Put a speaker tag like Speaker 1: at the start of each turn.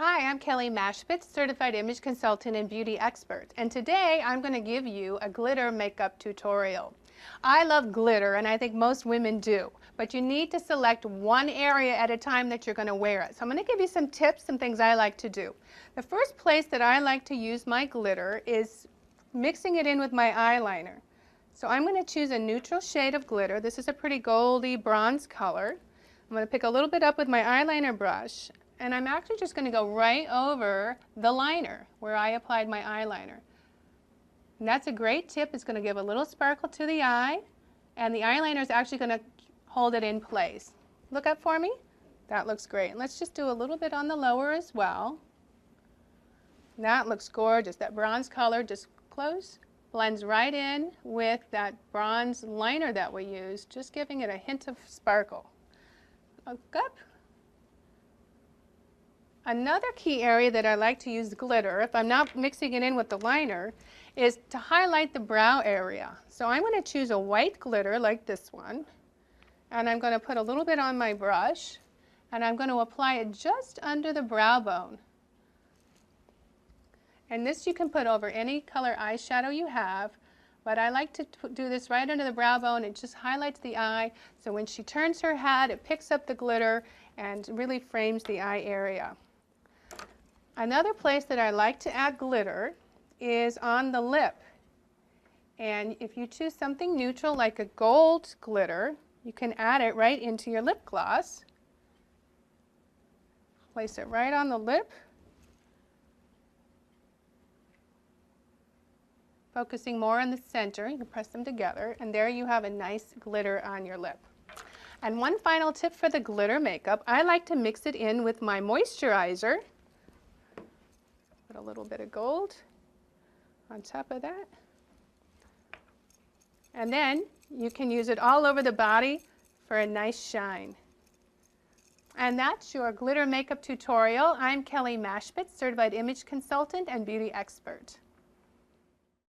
Speaker 1: Hi, I'm Kelly Mashpitz, Certified Image Consultant and Beauty Expert, and today I'm going to give you a glitter makeup tutorial. I love glitter, and I think most women do, but you need to select one area at a time that you're going to wear it. So I'm going to give you some tips, some things I like to do. The first place that I like to use my glitter is mixing it in with my eyeliner. So I'm going to choose a neutral shade of glitter. This is a pretty goldy bronze color. I'm going to pick a little bit up with my eyeliner brush, and I'm actually just going to go right over the liner where I applied my eyeliner. And that's a great tip. It's going to give a little sparkle to the eye, and the eyeliner is actually going to hold it in place. Look up for me. That looks great. And let's just do a little bit on the lower as well. That looks gorgeous. That bronze color just close blends right in with that bronze liner that we used, just giving it a hint of sparkle. Look up. Another key area that I like to use glitter, if I'm not mixing it in with the liner, is to highlight the brow area. So I'm going to choose a white glitter like this one, and I'm going to put a little bit on my brush, and I'm going to apply it just under the brow bone. And this you can put over any color eyeshadow you have, but I like to do this right under the brow bone. It just highlights the eye, so when she turns her head, it picks up the glitter and really frames the eye area. Another place that I like to add glitter is on the lip. And if you choose something neutral like a gold glitter, you can add it right into your lip gloss. Place it right on the lip. Focusing more on the center, you can press them together, and there you have a nice glitter on your lip. And one final tip for the glitter makeup, I like to mix it in with my moisturizer. Put a little bit of gold on top of that. And then you can use it all over the body for a nice shine. And that's your glitter makeup tutorial. I'm Kelly Mashpitz, Certified Image Consultant and Beauty Expert.